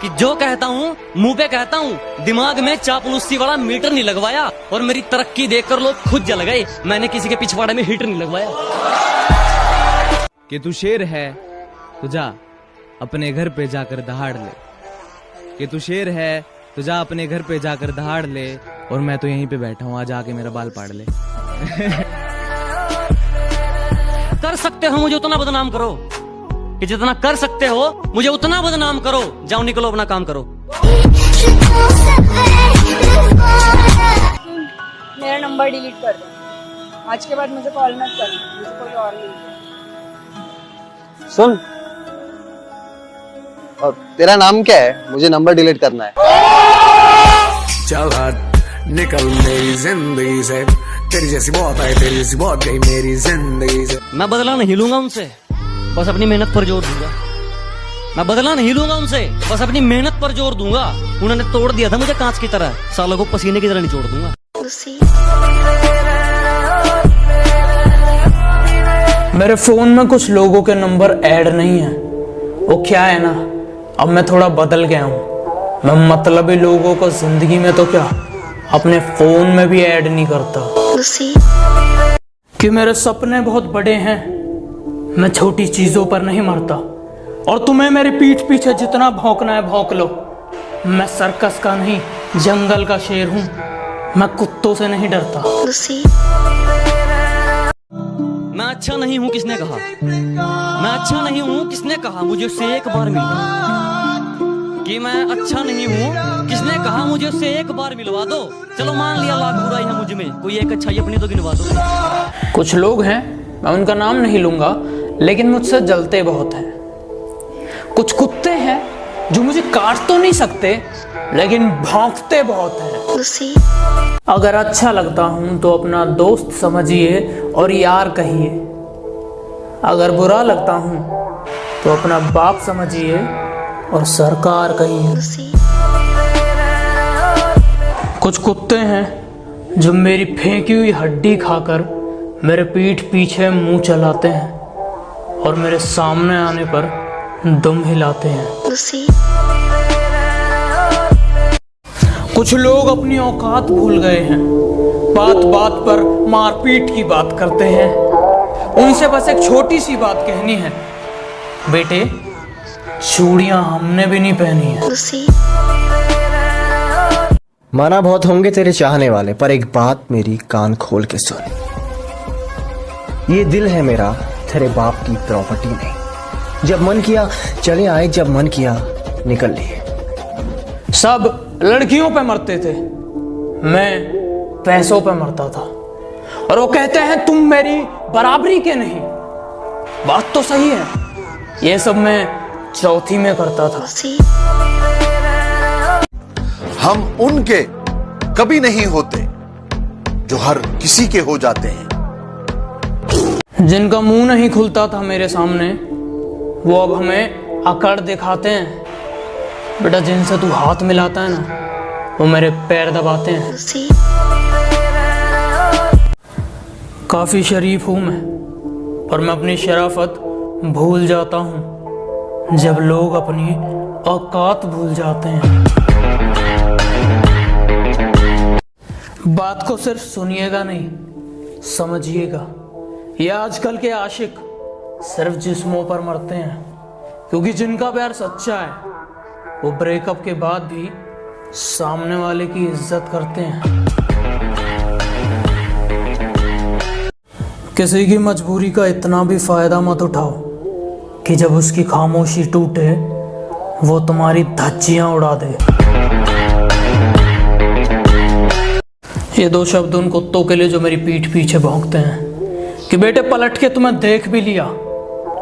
कि जो कहता हूँ मुंह पे कहता हूँ, दिमाग में चापलूसी वाला मीटर नहीं लगवाया। और मेरी तरक्की देखकर लोग खुद जल गए, मैंने किसी के पिछवाड़े में हीटर नहीं लगवाया। कि तू शेर है तो जा अपने घर पे जाकर दहाड़ ले, कि तू शेर है तो जा अपने घर पे जाकर दहाड़ ले, और मैं तो यहीं पे बैठा हूँ, आज आके मेरा बाल पाड़ ले। कर सकते हो मुझे उतना बदनाम करो, कि जितना कर सकते हो मुझे उतना बदनाम करो। जाओ निकलो अपना काम करो। मेरा नंबर डिलीट कर दो, आज के बाद मुझे कॉल मत करना, मुझे कोई और नहीं। सुन, और तेरा नाम क्या है? मुझे नंबर डिलीट करना है। चल हट निकल मेरी जिंदगी से, तेरी जैसी बहुत आई तेरी जैसी बहुत गई मेरी जिंदगी से। मैं बदला नहीं लूंगा उनसे, बस अपनी मेहनत पर जोर दूंगा। मैं बदला नहीं लूंगा उनसे, बस अपनी मेहनत पर जोर दूंगा। उन्होंने तोड़ दिया था मुझे कांच की तरह, सालों को पसीने की तरह निचोड़ दूंगा। मेरे फोन में कुछ लोगों के नंबर ऐड नहीं है। वो क्या है ना, अब मैं थोड़ा बदल गया हूँ। मैं मतलबी लोगों को जिंदगी में तो क्या, अपने फोन में भी ऐड नहीं करता। कि मेरे सपने बहुत बड़े हैं, मैं छोटी चीजों पर नहीं मरता। और तुम्हें मेरी पीठ पीछे जितना भौंकना है भौंक लो, मैं सर्कस का नहीं जंगल का शेर हूँ, मैं कुत्तों से नहीं डरता। मैं अच्छा नहीं हूँ किसने कहा, मैं अच्छा नहीं हूँ किसने कहा, मुझे उससे एक बार मिलवा। कि मैं अच्छा नहीं हूँ किसने कहा, मुझे उससे एक बार मिलवा दो। चलो मान लिया लाख बुराई है मुझ में, कोई एक अच्छाई अपनी तो गिनवा दो। कुछ लोग हैं, मैं उनका नाम नहीं लूंगा, लेकिन मुझसे जलते बहुत हैं। कुछ कुत्ते हैं जो मुझे काट तो नहीं सकते, लेकिन भौंकते बहुत हैं। अगर अच्छा लगता हूं तो अपना दोस्त समझिए और यार कहिए, अगर बुरा लगता हूं तो अपना बाप समझिए और सरकार कहिए। कुछ कुत्ते हैं जो मेरी फेंकी हुई हड्डी खाकर मेरे पीठ पीछे मुंह चलाते हैं और मेरे सामने आने पर दम हिलाते हैं। कुछ लोग अपनी औकात भूल गए हैं, बात बात पर मारपीट की बात करते हैं। उनसे बस एक छोटी सी बात कहनी है, बेटे चूड़ियां हमने भी नहीं पहनी है। माना बहुत होंगे तेरे चाहने वाले, पर एक बात मेरी कान खोल के सुन, ये दिल है मेरा, तेरे बाप की प्रॉपर्टी नहीं। जब मन किया चले आए, जब मन किया निकल लिए। सब लड़कियों पे मरते थे, मैं पैसों पे मरता था। और वो कहते हैं तुम मेरी बराबरी के नहीं। बात तो सही है, ये सब मैं चौथी में करता था। हम उनके कभी नहीं होते जो हर किसी के हो जाते हैं। जिनका मुंह नहीं खुलता था मेरे सामने, वो अब हमें अकड़ दिखाते हैं। बेटा जिनसे तू हाथ मिलाता है ना, वो मेरे पैर दबाते हैं। काफी शरीफ हूं मैं, और मैं अपनी शराफत भूल जाता हूं जब लोग अपनी औकात भूल जाते हैं। बात को सिर्फ सुनिएगा नहीं, समझिएगा। ये आजकल के आशिक सिर्फ जिस्मों पर मरते हैं, क्योंकि जिनका प्यार सच्चा है वो ब्रेकअप के बाद भी सामने वाले की इज्जत करते हैं। किसी की मजबूरी का इतना भी फायदा मत उठाओ कि जब उसकी खामोशी टूटे वो तुम्हारी धज्जियां उड़ा दे। ये दो शब्द उन कुत्तों के लिए जो मेरी पीठ पीछे भौंकते हैं कि बेटे पलट के तुम्हें देख भी लिया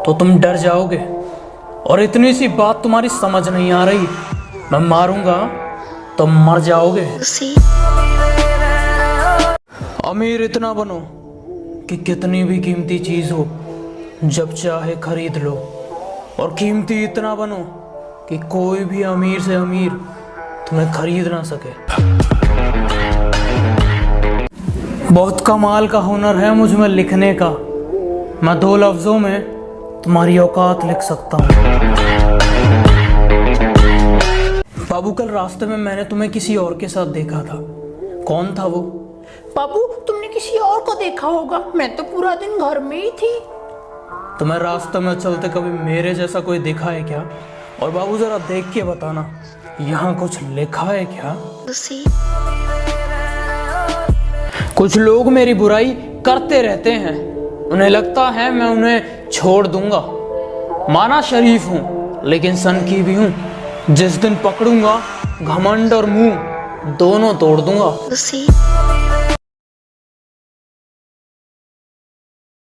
तो तुम डर जाओगे, और इतनी सी बात तुम्हारी समझ नहीं आ रही, मैं मारूंगा तो मर जाओगे। अमीर इतना बनो कि कितनी भी कीमती चीज हो जब चाहे खरीद लो, और कीमती इतना बनो कि कोई भी अमीर से अमीर तुम्हें खरीद ना सके। बहुत कमाल का हुनर है मुझ में लिखने का, मैं 2 लफ्जों में तुम्हारी औकात लिख सकता हूँ। बाबू कल रास्ते में मैंने तुम्हें किसी और के साथ देखा था। कौन था वो? बाबू तुमने किसी और को देखा होगा, मैं तो पूरा दिन घर में ही थी। तुम्हें रास्ते में चलते कभी मेरे जैसा कोई देखा है क्या? और बाबू जरा देख के बताना, यहाँ कुछ लिखा है क्या? कुछ लोग मेरी बुराई करते रहते हैं, उन्हें लगता है मैं उन्हें छोड़ दूंगा। माना शरीफ हूँ लेकिन सन की भी हूँ। जिस दिन पकड़ूंगा घमंड और मुंह दोनों तोड़ दूंगा।